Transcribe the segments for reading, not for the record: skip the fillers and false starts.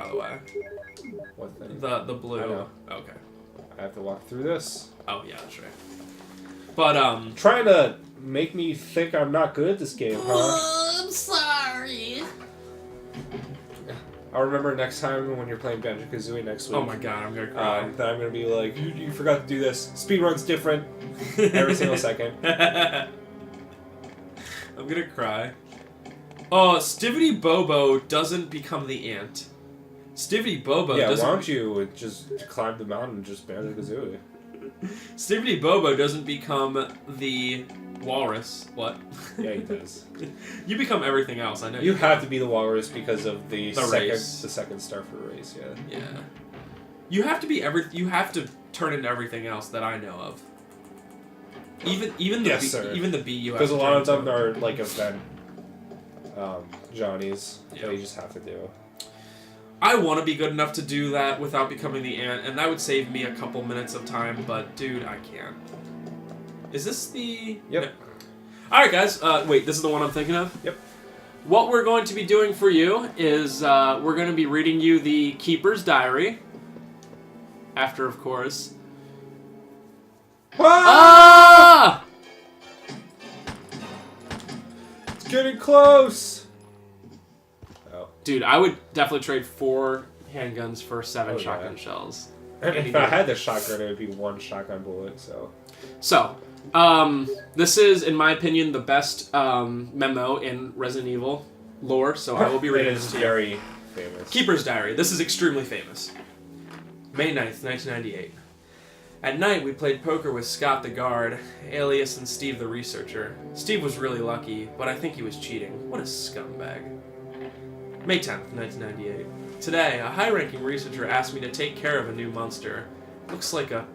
by the way. What thing? The blue. I know. Okay. I have to walk through this. Oh yeah, that's right. But Trying to make me think I'm not good at this game, huh? I'm sorry. I'll remember next time when you're playing Banjo-Kazooie next week. Oh my god, I'm gonna cry. Then I'm gonna be like, you forgot to do this. Speedrun's different every single second. I'm gonna cry. Oh, Stivity Bobo doesn't become the ant. Stivity Bobo doesn't... why don't you just climb the mountain and just Banjo-Kazooie? Stivity Bobo doesn't become the walrus. What? Yeah, he does. You become everything else, I know. You have to be the walrus because of the race. The second star for the race, yeah. Yeah. You have to be you have to turn into everything else that I know of. Even the yes, bee, sir. even the bee you have because to a lot of turn them into. are like event Johnnies Yep. that you just have to do. I want to be good enough to do that without becoming the ant, and that would save me a couple minutes of time, but dude, I can't. Is this the... Yep. No. Alright guys, wait, this is the one I'm thinking of? Yep. What we're going to be doing for you is we're going to be reading you the Keeper's Diary. After, of course... Ah! It's getting close! Oh. Dude, I would definitely trade 4 handguns for 7 Oh, shotgun yeah. shells. And Any if I day. had the shotgun, it would be 1 shotgun bullet, so... So, this is, in my opinion, the best memo in Resident Evil lore, so I will be reading It this is to you. very famous. Keeper's Diary. This is extremely famous. May 9th, 1998. At night, we played poker with Scott the guard, Alias, and Steve the researcher. Steve was really lucky, but I think he was cheating. What a scumbag. May 10th, 1998. Today, a high-ranking researcher asked me to take care of a new monster. Looks like a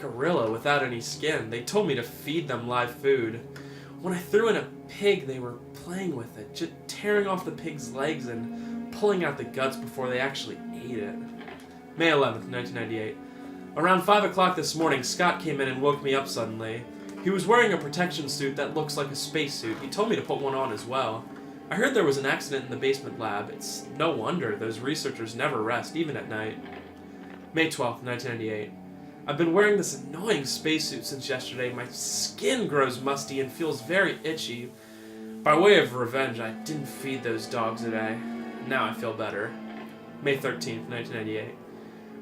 gorilla without any skin. They told me to feed them live food. When I threw in a pig, they were playing with it, just tearing off the pig's legs and pulling out the guts before they actually ate it. May 11th, 1998. Around 5 o'clock this morning, Scott came in and woke me up suddenly. He was wearing a protection suit that looks like a spacesuit. He told me to put one on as well. I heard there was an accident in the basement lab. It's no wonder those researchers never rest, even at night. May 12th, 1998. I've been wearing this annoying spacesuit since yesterday. My skin grows musty and feels very itchy. By way of revenge, I didn't feed those dogs today. Now I feel better. May 13th, 1998.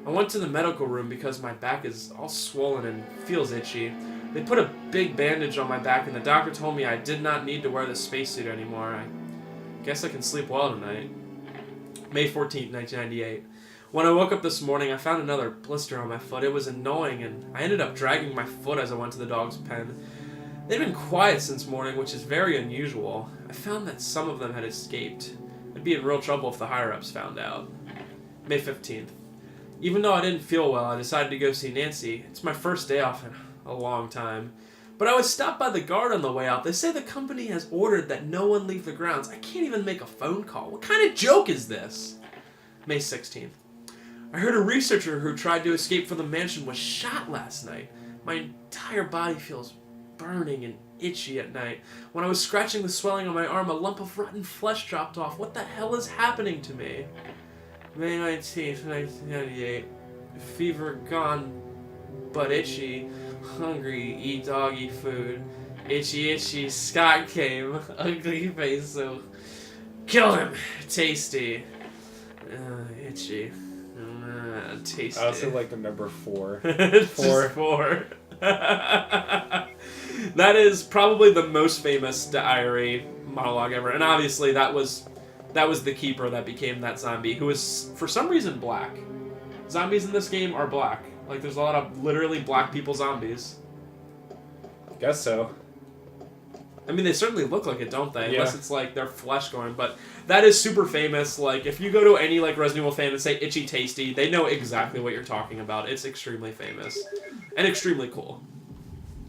I went to the medical room because my back is all swollen and feels itchy. They put a big bandage on my back and the doctor told me I did not need to wear the spacesuit anymore. I guess I can sleep well tonight. May 14th, 1998. When I woke up this morning, I found another blister on my foot. It was annoying, and I ended up dragging my foot as I went to the dog's pen. They'd been quiet since morning, which is very unusual. I found that some of them had escaped. I'd be in real trouble if the higher-ups found out. May 15th. Even though I didn't feel well, I decided to go see Nancy. It's my first day off in a long time. But I was stopped by the guard on the way out. They say the company has ordered that no one leave the grounds. I can't even make a phone call. What kind of joke is this? May 16th. I heard a researcher who tried to escape from the mansion was shot last night. My entire body feels burning and itchy at night. When I was scratching the swelling on my arm, a lump of rotten flesh dropped off. What the hell is happening to me? May 19th, 1998. Fever gone, but itchy. Hungry, eat doggy food. Itchy, itchy. Scott came. Ugly face, so kill him. Tasty. Itchy. Tasty. I also like the number 4. It's just 4. That is probably the most famous diary monologue ever, and obviously that was the keeper that became that zombie, who is for some reason black. Zombies in this game are black. Like, there's a lot of literally black people zombies. Guess so. I mean, they certainly look like it, don't they? Yeah. Unless it's like their flesh going. But that is super famous. Like, if you go to any like Resident Evil fan and say itchy tasty, they know exactly what you're talking about. It's extremely famous and extremely cool.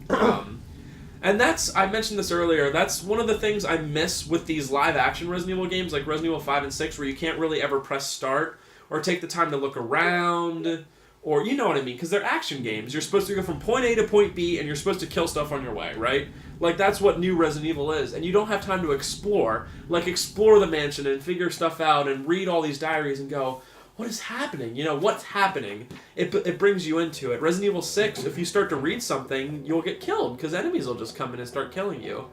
And I mentioned this earlier, that's one of the things I miss with these live action Resident Evil games, like Resident Evil 5 and 6, where you can't really ever press start or take the time to look around, or you know what I mean, because they're action games. You're supposed to go from point A to point B, and you're supposed to kill stuff on your way, right? Like, that's what new Resident Evil is, and you don't have time to explore. Like, explore the mansion and figure stuff out and read all these diaries and go, what is happening? You know, what's happening? It brings you into it. Resident Evil 6, if you start to read something, you'll get killed, because enemies will just come in and start killing you.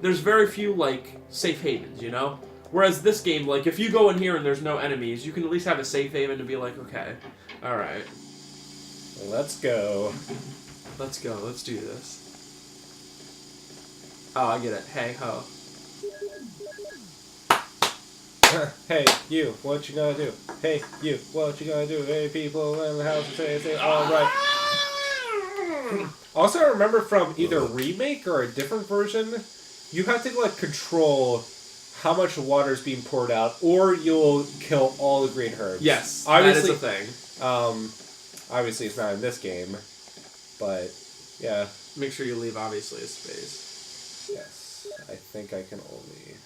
There's very few, like, safe havens, you know? Whereas this game, like, if you go in here and there's no enemies, you can at least have a safe haven to be like, okay, alright. Let's go. Let's go, let's do this. Oh, I get it. Hey, ho. Hey, you, what you gonna do? Hey, you, what you gonna do? Hey, people in the house, say, alright. Also, I remember from either a remake or a different version, you have to, like, control how much water is being poured out, or you'll kill all the green herbs. Yes, obviously, that is a thing. Obviously, it's not in this game, but, yeah. Make sure you leave, obviously, a space. Yes, I think I can only...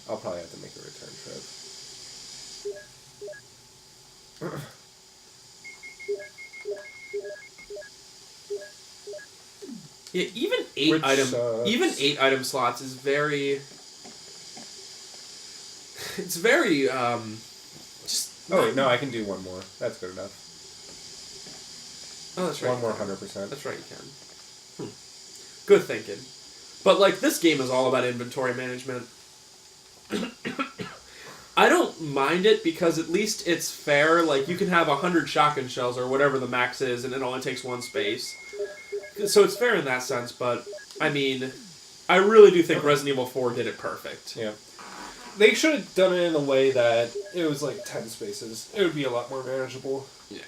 I'll probably have to make a return trip. Yeah, even eight item slots is very. It's very just. Oh wait, no, I can do one more. That's good enough. Oh, that's right. One more 100%. That's right, you can. Good thinking. But like this game is all about inventory management. I don't mind it because at least it's fair. Like you can have 100 shotgun shells or whatever the max is, and it only takes one space. So it's fair in that sense, but, I mean, I really do think Resident Evil 4 did it perfect. Yeah. They should have done it in a way that it was like 10 spaces. It would be a lot more manageable. Yeah.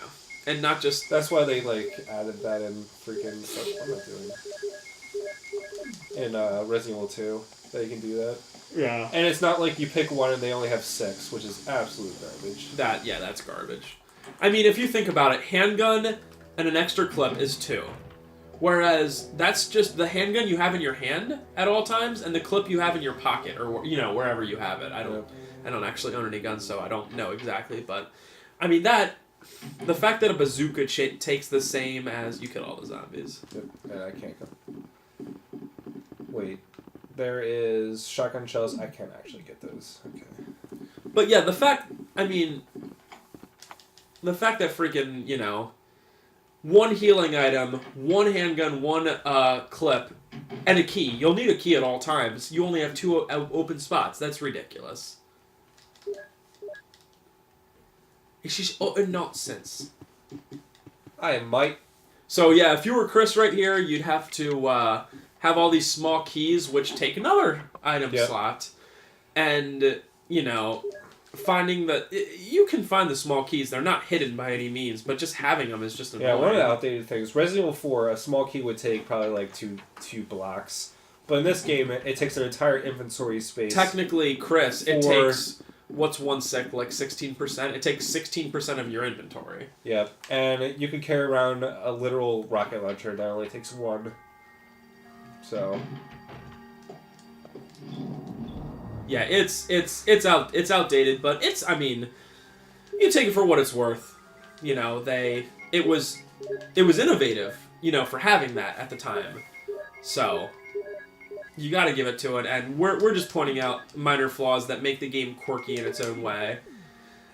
And not just... That's why they, like, added that in freaking... What am I doing? In Resident Evil 2, that you can do that. Yeah. And it's not like you pick one and they only have 6, which is absolute garbage. Yeah, that's garbage. I mean, if you think about it, handgun and an extra clip is 2. Whereas, that's just the handgun you have in your hand at all times, and the clip you have in your pocket, or, you know, wherever you have it. I don't actually own any guns, so I don't know exactly, but, I mean, the fact that a bazooka takes the same as, you kill all the zombies. Yep, and I can't go. Wait, there is shotgun shells, I can't actually get those, okay. But yeah, the fact that freaking, you know, one healing item, one handgun, one clip, and a key. You'll need a key at all times. You only have 2 open spots. That's ridiculous. It's just nonsense. I might. So yeah, if you were Chris right here, you'd have to have all these small keys, which take another item slot. And, you know... finding that you can find the small keys, they're not hidden by any means, but just having them is just annoying. Yeah, one of the outdated things. Resident Evil 4, a small key would take probably like two blocks, but in this game, it takes an entire inventory space. Technically, Chris, it takes what's one sec like 16%. It takes 16% of your inventory. Yeah, and you can carry around a literal rocket launcher that only takes 1. So. Yeah, it's outdated, but I mean, you take it for what it's worth. You know, it was innovative, you know, for having that at the time. So, you gotta give it to it, and we're just pointing out minor flaws that make the game quirky in its own way.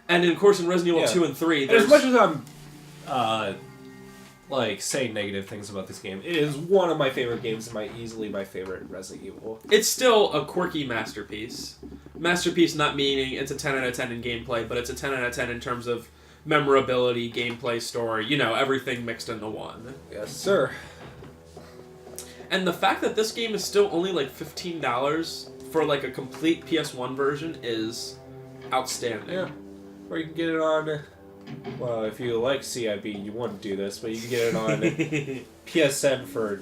And of course in Resident Evil 2 and 3, as much as I'm like saying negative things about this game, it is one of my favorite games and easily my favorite Resident Evil. It's still a quirky masterpiece. Masterpiece not meaning it's a 10 out of 10 in gameplay, but it's a 10 out of 10 in terms of memorability, gameplay, story, you know, everything mixed into one. Yes, sir. And the fact that this game is still only like $15 for like a complete PS1 version is outstanding. Yeah. Or you can get it on... Well, if you like CiB, you wouldn't do this, but you can get it on PSN for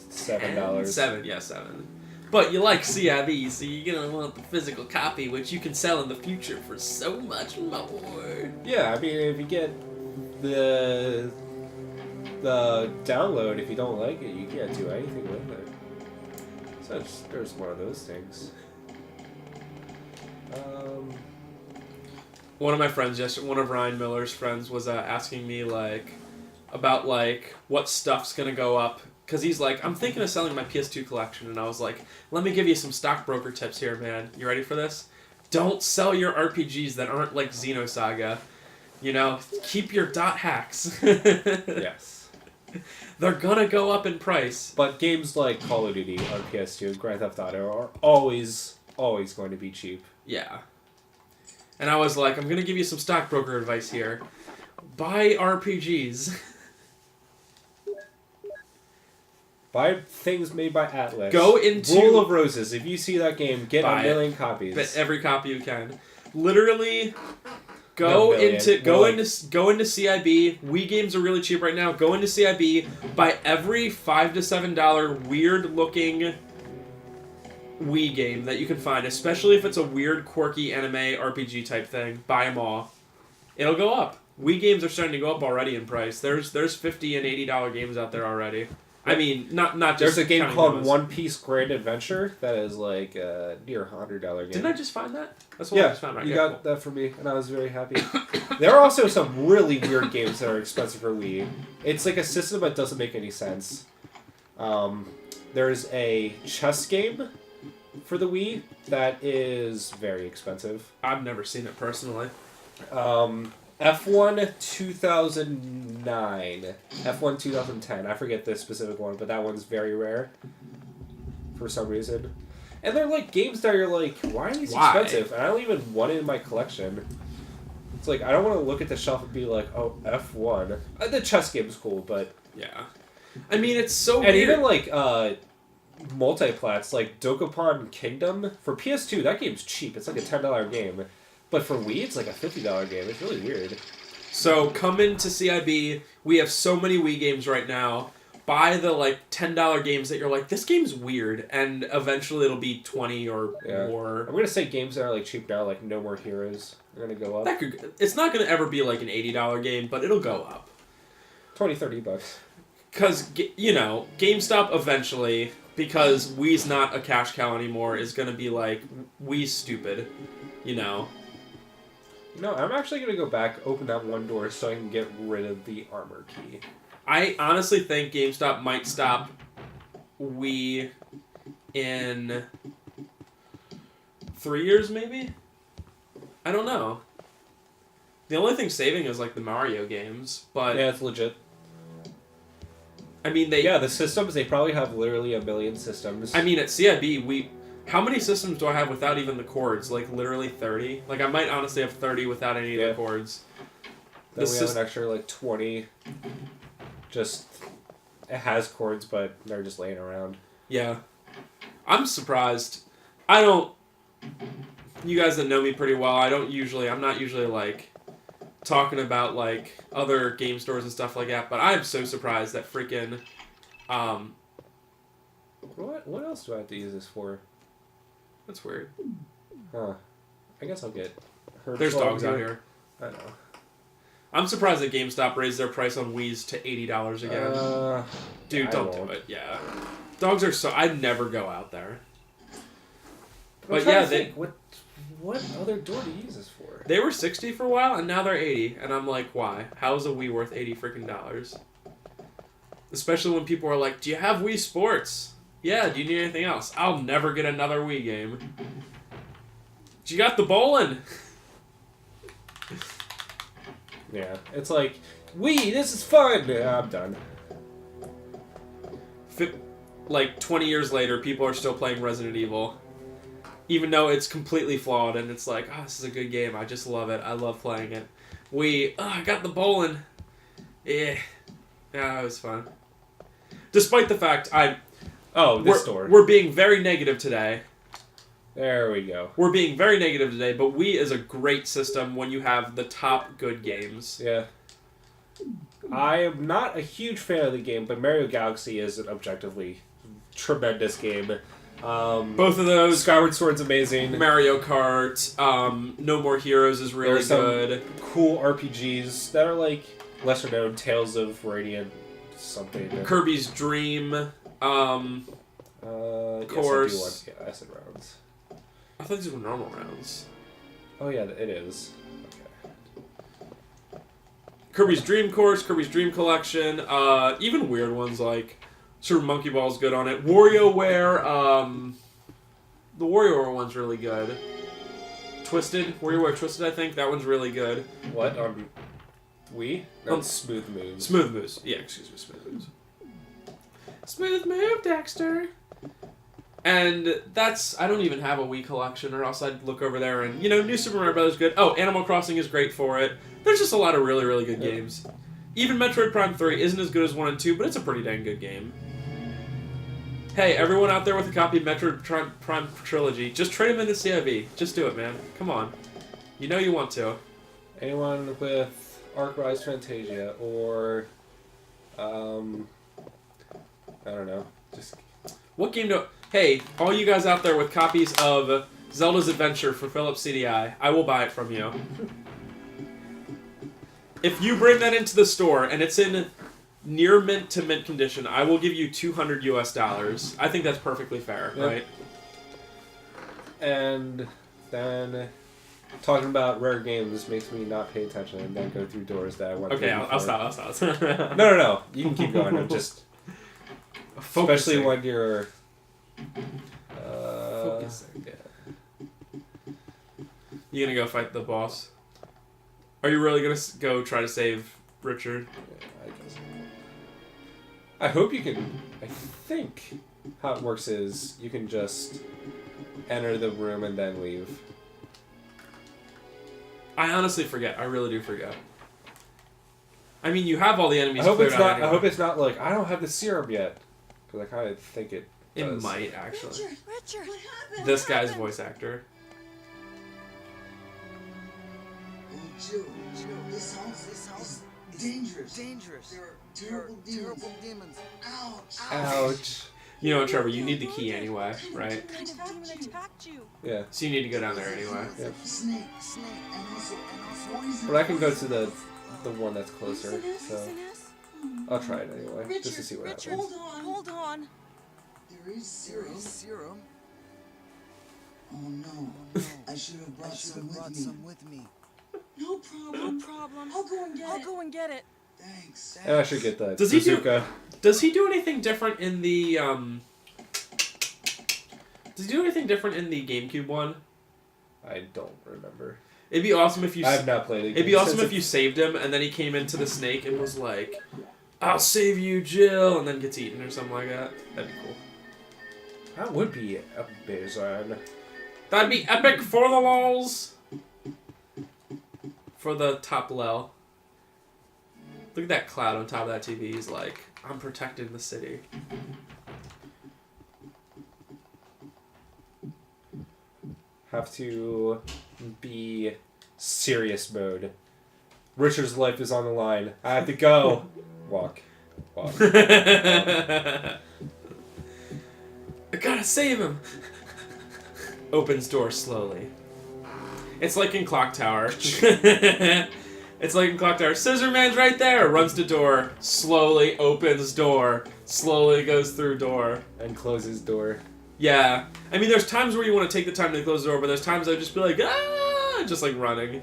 $7. 7. But you like CiB, so you're gonna want the physical copy, which you can sell in the future for so much more. Yeah, I mean, if you get the download, if you don't like it, you can't do anything with it. So there's one of those things. One of my friends, one of Ryan Miller's friends, was asking me like about like what stuff's gonna go up, because he's like, I'm thinking of selling my PS2 collection, and I was like, let me give you some stockbroker tips here, man. You ready for this? Don't sell your RPGs that aren't like Xenosaga. You know, keep your dot hacks. Yes. They're gonna go up in price. But games like Call of Duty on PS2 and Grand Theft Auto are always going to be cheap. Yeah. And I was like, I'm gonna give you some stockbroker advice here. Buy RPGs. Buy things made by Atlas. Go into Rule of Roses. If you see that game, get Buy a million copies. But every copy you can. Literally, go into CiB. Wii games are really cheap right now. Go into CiB. Buy every $5 to $7 weird looking Wii game that you can find, especially if it's a weird, quirky anime RPG type thing. Buy them all. It'll go up. Wii games are starting to go up already in price. There's $50 and $80 games out there already. I mean, not just. There's a game called those. One Piece Grand Adventure that is like a near $100 game. Didn't I just find that? That's what I just found. Right? You got that for me, and I was very happy. There are also some really weird games that are expensive for Wii. It's like a system that doesn't make any sense. There's a chess game for the Wii that is very expensive. I've never seen it personally. F1 2009. F1 2010. I forget the specific one, but that one's very rare. For some reason. And they're like games that you're like, why are these expensive? And I don't even want it in my collection. It's like, I don't want to look at the shelf and be like, oh, F1. The chess game's cool, but... Yeah. I mean, it's so and weird. Even like, multiplats, like Dokapon Kingdom. For PS2, that game's cheap. It's like a $10 game. But for Wii, it's like a $50 game. It's really weird. So come into CiB. We have so many Wii games right now. Buy the like $10 games that you're like, this game's weird, and eventually it'll be 20 or more. I'm gonna say games that are like cheap now, like No More Heroes, are gonna go up. It's not gonna ever be like an $80 game, but it'll go up. $20-$30. Because GameStop eventually, because Wii's not a cash cow anymore, is gonna be like, Wii's stupid, No, I'm actually going to go back, open that one door so I can get rid of the armor key. I honestly think GameStop might stop Wii in 3 years, maybe? I don't know. The only thing saving is, like, the Mario games, but... Yeah, it's legit. I mean, the systems, they probably have literally a million systems. I mean, at CiB, how many systems do I have without even the cords? Like, literally 30? Like, I might honestly have 30 without any of the cords. Then we have an extra, like, 20. Just... It has cords, but they're just laying around. Yeah. I'm surprised. You guys that know me pretty well, I'm not usually, like, talking about, like, other game stores and stuff like that, but I'm so surprised that freaking, What else do I have to use this for? That's weird. Huh. I guess I'll get... There's dogs out here. I know. I'm surprised that GameStop raised their price on Wii's to $80 again. Dude, don't do it. Yeah. Dogs are so... I'd never go out there. But yeah, what other door to use this for? They were $60 for a while, and now they're $80. And I'm like, why? How is a Wii worth $80 freaking dollars? Especially when people are like, do you have Wii Sports? Yeah, do you need anything else? I'll never get another Wii game. You got the bowling. Yeah, it's like, Wii, this is fun! Yeah, I'm done. Like, 20 years later, people are still playing Resident Evil. Even though it's completely flawed, and it's like, oh, this is a good game. I just love it. I love playing it. I got the bowling. Yeah, it was fun. Despite the fact, we're being very negative today. There we go. We're being very negative today, but Wii is a great system when you have the top good games. Yeah. I am not a huge fan of the game, but Mario Galaxy is an objectively tremendous game. Both of those. Skyward Sword's amazing. Mario Kart. No More Heroes is really good. Cool RPGs that are like lesser known. Tales of Radiant something. Kirby's Dream. Course. Yes, I acid rounds. I thought these were normal rounds. Oh yeah, it is. Okay. Kirby's Dream Course, Kirby's Dream Collection, even weird ones like Super Monkey Ball's good on it. WarioWare, the WarioWare one's really good. Twisted, WarioWare Twisted, I think. That one's really good. What? Wii? No, Smooth Moves. Smooth Moves. Yeah, excuse me, Smooth Moves. Smooth Move, Dexter. And that's... I don't even have a Wii collection, or else I'd look over there and... New Super Mario Bros. Is good. Oh, Animal Crossing is great for it. There's just a lot of really, really good games. Even Metroid Prime 3 isn't as good as 1 and 2, but it's a pretty dang good game. Hey, everyone out there with a copy of Metroid Prime Trilogy, just trade them into CiB. Just do it, man. Come on. You know you want to. Anyone with Arc Rise Fantasia, or... I don't know. Just... What game do... Hey, all you guys out there with copies of Zelda's Adventure for Philips CDI, I will buy it from you. If you bring that into the store and it's in near mint to mint condition, I will give you $200 US. I think that's perfectly fair, right? And then talking about rare games makes me not pay attention and then go through doors that I want to. Okay, I'll stop. No. You can keep going. I'm just... Focusing. Especially when you're... Focusing. Yeah. You gonna go fight the boss? Are you really gonna go try to save Richard? Yeah, I guess. I hope you can... I think how it works is you can just enter the room and then leave. I honestly forget. I really do forget. I mean, you have all the enemies I hope cleared it's out not. anyway. I hope it's not like I don't have the serum yet, because I kind of think it It does. might, actually. Richard, what happened? This guy's voice actor. Oh, Jill, this house is dangerous. There are terrible demons. Ouch. Ouch. You know what, Trevor? You need the key anyway, right? What kind of demon attacked you? Yeah, So you need to go down there anyway. Yep. Snake, and also poison. but I can go to the one that's closer, Poisonous, so poisonous? I'll try it anyway, just to see what Richard, happens. hold on. There is serum. Oh no. I should have brought some with me. No problem. I'll go and get it. Thanks. And I should get that Does he do- bazooka. Does he do anything different in the Does he do anything different in the GameCube one? I don't remember. It'd be awesome if you. I have not played it. It'd be awesome if you saved him and then he came into the snake and was like, "I'll save you, Jill," and then gets eaten or something like that. That'd be cool. That would be amazing. That'd be epic for the lols. For the top lel. Look at that cloud on top of that TV. He's like, I'm protecting the city. Have to be serious mode. Richard's life is on the line. I have to go. Walk. I gotta save him. Opens door slowly. It's like in Clock Tower. It's like in Clock Tower. Scissor Man's right there. Runs to door. Slowly opens door. Slowly goes through door. And closes door. Yeah. I mean, there's times where you want to take the time to close the door, but there's times I'd just be like, ah! Just like running.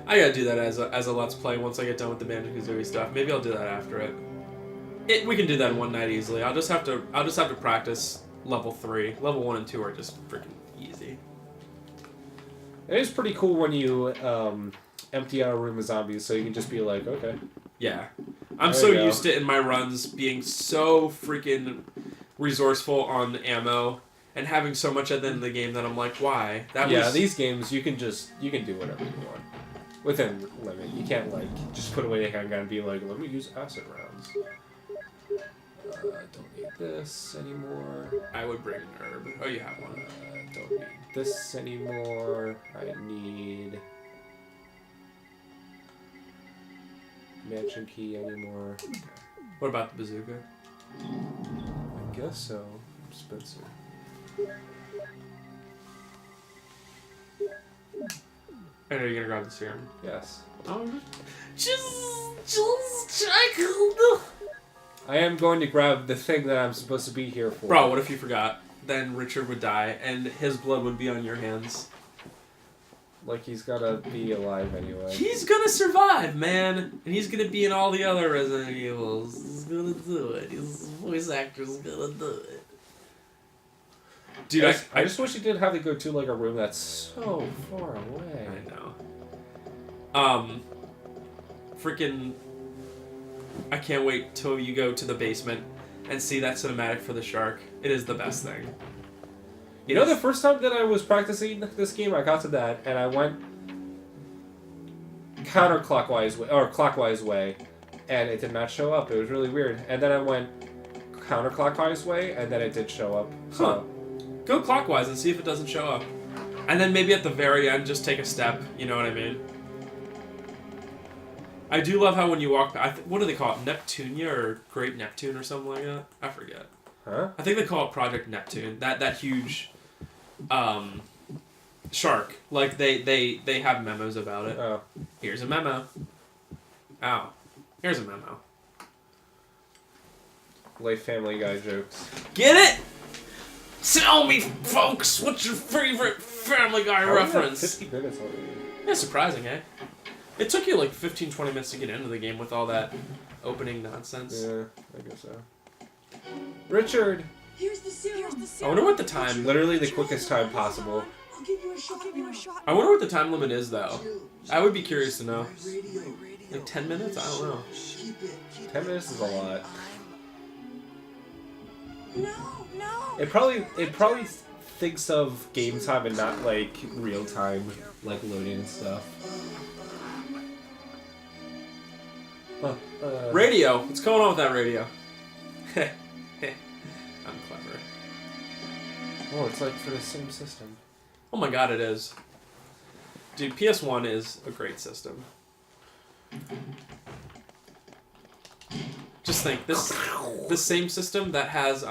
I gotta do that as a Let's Play once I get done with the Banjo-Kazooie stuff. Maybe I'll do that after it. We can do that in one night easily. I'll just have to practice level 3. Level 1 and 2 are just freaking easy. It is pretty cool when you empty out a room of zombies, so you can just be like, okay. Yeah. I'm There so you go. used to, in my runs, being so freaking resourceful on ammo and having so much at the end of the game that I'm like, why? These games, you can do whatever you want. Within limit. You can't, like, just put away the handgun and be like, let me use acid rounds. Don't need this anymore. I would bring an herb. Oh, you have one. Don't need this anymore. I need... mansion key anymore. Okay. What about the bazooka? I guess so. Spenser. And are you gonna grab the serum? Yes. Oh, just try. I am going to grab the thing that I'm supposed to be here for. Bro, what if you forgot? Then Richard would die, and his blood would be on your hands. Like, he's gotta be alive anyway. He's gonna survive, man! And he's gonna be in all the other Resident Evils. He's gonna do it. His voice actor's gonna do it. Dude, I just wish you didn't have to go to like a room that's so far away. I know. Freaking. I can't wait till you go to the basement and see that cinematic for the shark. It is the best thing. You know, the first time that I was practicing this game, I got to that and I went counterclockwise way or clockwise way, and it did not show up. It was really weird. And then I went counterclockwise way, and then it did show up. So. Huh. Go clockwise and see if it doesn't show up. And then maybe at the very end, just take a step. You know what I mean? I do love how when you walk... what do they call it? Neptunia or Great Neptune or something like that? I forget. Huh? I think they call it Project Neptune. That huge shark. Like, they have memos about it. Oh. Here's a memo. Ow. Here's a memo. Like Family Guy jokes. Get it? Tell me, folks, what's your favorite Family Guy reference? 50 minutes already. Yeah, surprising, eh? It took you like 15, 20 minutes to get into the game with all that opening nonsense. Yeah, I guess so. Richard! Here's the serum. I wonder what the time... Literally the quickest time possible. I'll give you a shot. I wonder what the time limit is, though. I would be curious to know. Radio. Like 10 minutes? I don't know. Keep it. 10 minutes is a lot. No. It probably thinks of game time and not like real time, like loading and stuff. Radio. What's going on with that radio? I'm clever. Oh, it's like for the same system. Oh my god, it is. Dude, PS1 is a great system. Just think, this same system that has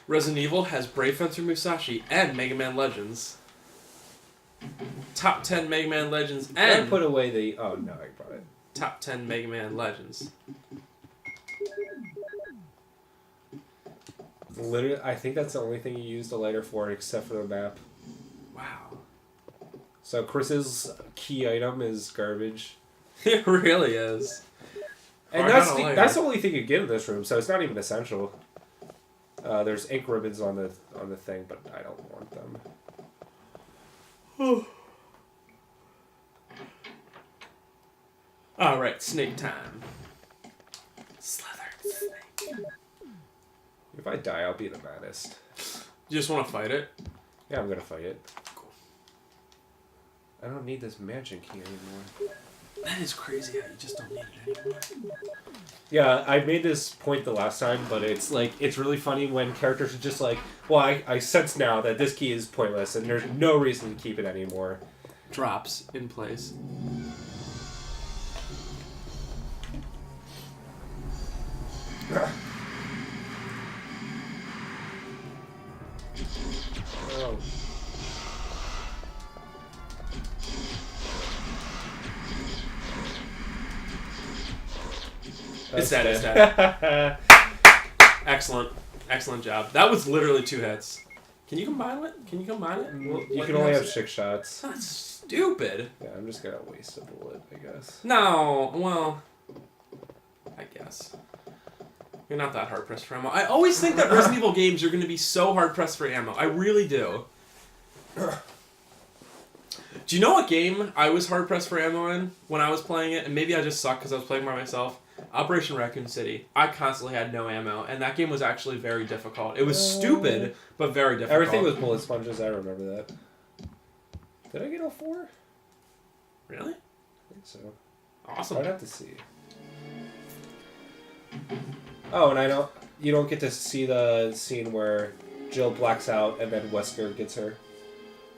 Resident Evil has Brave Fencer Musashi and Mega Man Legends. Top 10 Mega Man Legends I and put away the... Oh, no, I brought it. top 10 Mega Man Legends. Literally, I think that's the only thing you used a lighter for except for the map. Wow. So Chris's key item is garbage. It really is. And Or that's the only thing you get in this room, so it's not even essential. There's ink ribbons on the thing, but I don't want them. Alright, snake time. Slither snake. If I die, I'll be the maddest. You just want to fight it? Yeah, I'm gonna fight it. Cool. I don't need this magic key anymore. That is crazy how you just don't need it anymore. Yeah, I made this point the last time, but it's like, it's really funny when characters are just like, well, I sense now that this key is pointless and there's no reason to keep it anymore. Drops in place. Oh. It's dead. Excellent job. That was literally 2 hits. Can you combine it? You can only have 6 shots. That's stupid. Yeah, I'm just gonna waste a bullet, I guess. No, well, I guess. You're not that hard pressed for ammo. I always think that Resident Evil games are going to be so hard pressed for ammo. I really do. Do you know what game I was hard pressed for ammo in when I was playing it? And maybe I just sucked because I was playing by myself. Operation Raccoon City. I constantly had no ammo, and that game was actually very difficult. It was stupid, but very difficult. Everything was bullet sponges, I remember that. Did I get all 4? Really? I think so. Awesome. I'd have to see. Oh, and you don't get to see the scene where Jill blacks out and then Wesker gets her.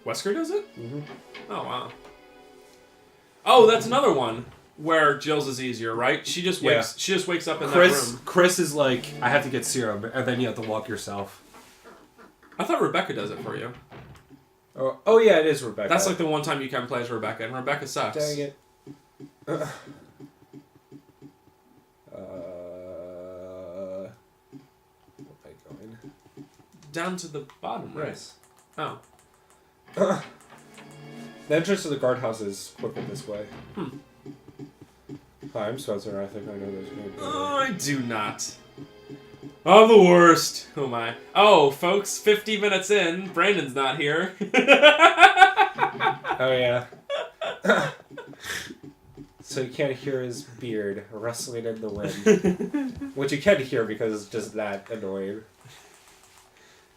Wesker does it? Mm-hmm. Oh, wow. Oh, that's another one where Jill's is easier, right? She just wakes up in that room. Chris is like, I have to get serum, and then you have to walk yourself. I thought Rebecca does it for you. Oh yeah, it is Rebecca. That's like the one time you can play as Rebecca, and Rebecca sucks. Dang it. Where am I going? Down to the bottom, right? Yes. Oh. The entrance to the guardhouse is quicker this way. Hmm. Hi, I'm Spenser. I think I know this game. I do not. I'm the worst. Who am I? Oh, folks, 50 minutes in, Brandon's not here. Oh, yeah. So you can't hear his beard rustling in the wind. Which you can hear because it's just that annoying.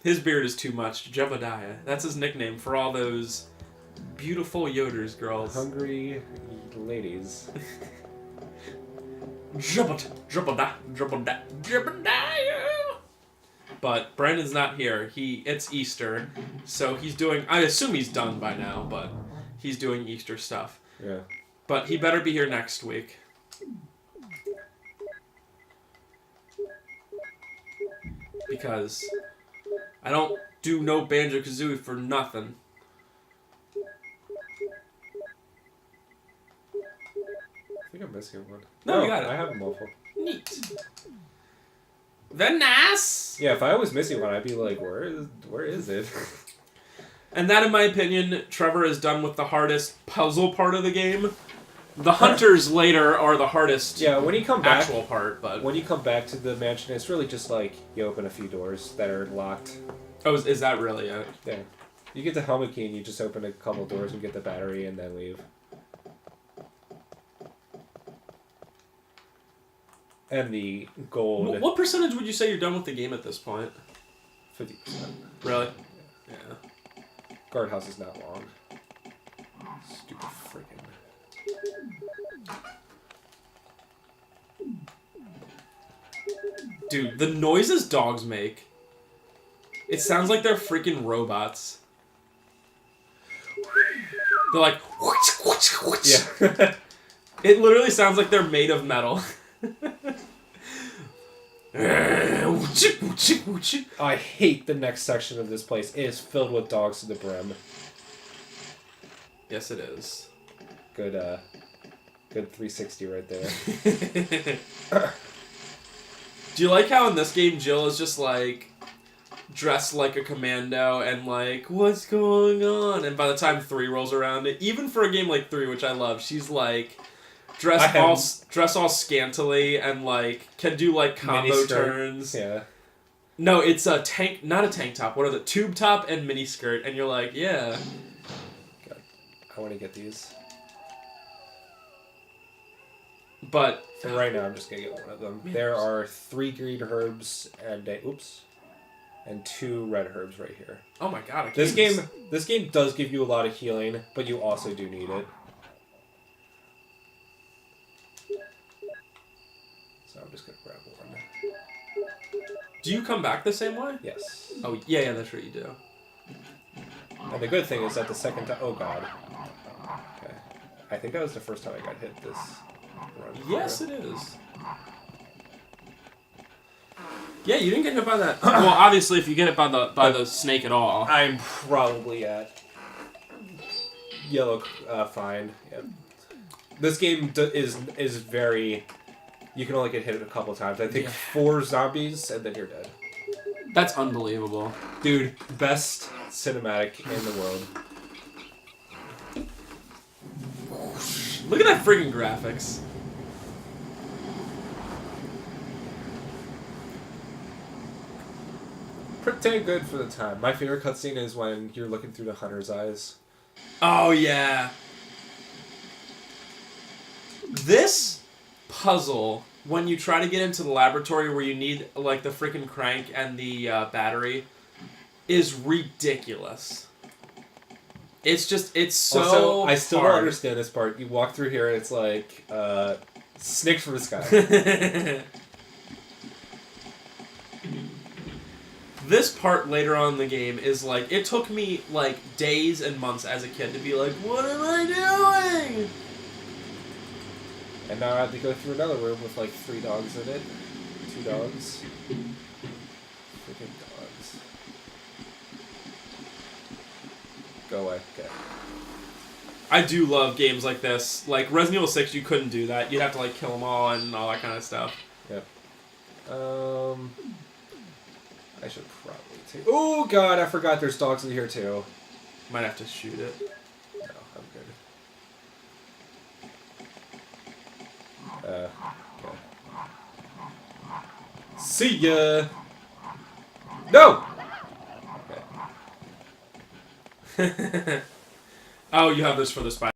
His beard is too much. Jebediah. That's his nickname for all those beautiful Yoders girls. Hungry ladies. Jebediah. But Brandon's not here. It's Easter, so he's doing. I assume he's done by now, but he's doing Easter stuff. Yeah. But he better be here next week. Because I don't do no Banjo-Kazooie for nothing. I think I'm missing one. No, you got it. I have them all. Neat. Very nice. Yeah, if I was missing one, I'd be like, where is it? And that, in my opinion, Trevor is done with the hardest puzzle part of the game. The hunters later are the hardest. Yeah, when you come back, actual part, but when you come back to the mansion, it's really just like you open a few doors that are locked. oh, is that really it? Yeah, you get the helmet key and you just open a couple doors and get the battery and then leave. And the gold. What percentage would you say you're done with the game at this point? 50%. Really? Yeah. Guardhouse is not long. Stupid freaking. Dude, the noises dogs make. It sounds like they're freaking robots. They're like... Yeah. It literally sounds like they're made of metal. I hate the next section of this place. It is filled with dogs to the brim. Yes, it is. Good 360 right there. Do you like how in this game Jill is just like dressed like a commando and like, what's going on? And by the time 3 rolls around, even for a game like 3, which I love, she's like dressed all scantily and like can do like combo turns. Yeah. No, it's a tank, not a tank top. What are the tube top and mini skirt? And you're like, yeah. God, I want to get these. But for right now, I'm just gonna get one of them. There are 3 green herbs and and 2 red herbs right here. Oh my god! This game does give you a lot of healing, but you also do need it. So I'm just gonna grab one. Do you come back the same way? Yes. Oh yeah, that's right, you do. And the good thing is that the second time, oh god. Okay. I think that was the first time I got hit this run. Yes, it is. Yeah, you didn't get hit by that. Well, obviously, if you get hit by the snake at all, I'm probably at yellow find. Yep. This game is very. You can only get hit a couple times. I think 4 zombies and then you're dead. That's unbelievable, dude. Best cinematic in the world. Look at that friggin' graphics. Pretty good for the time. My favorite cutscene is when you're looking through the hunter's eyes. Oh, yeah. This puzzle, when you try to get into the laboratory where you need, like, the freaking crank and the battery, is ridiculous. It's just, it's so also, I still hard. don't understand this part. You walk through here and it's like, snakes from the sky. This part later on in the game is like, it took me like days and months as a kid to be like, what am I doing? And now I have to go through another room with like 3 dogs in it. 2 dogs. Freaking dogs. Go away. Okay. I do love games like this. Like Resident Evil 6, you couldn't do that. You'd have to like kill them all and all that kind of stuff. Yep. I should probably take... Oh, God, I forgot there's dogs in here, too. Might have to shoot it. No, I'm good. Okay. See ya. No. Oh, you have this for the spider.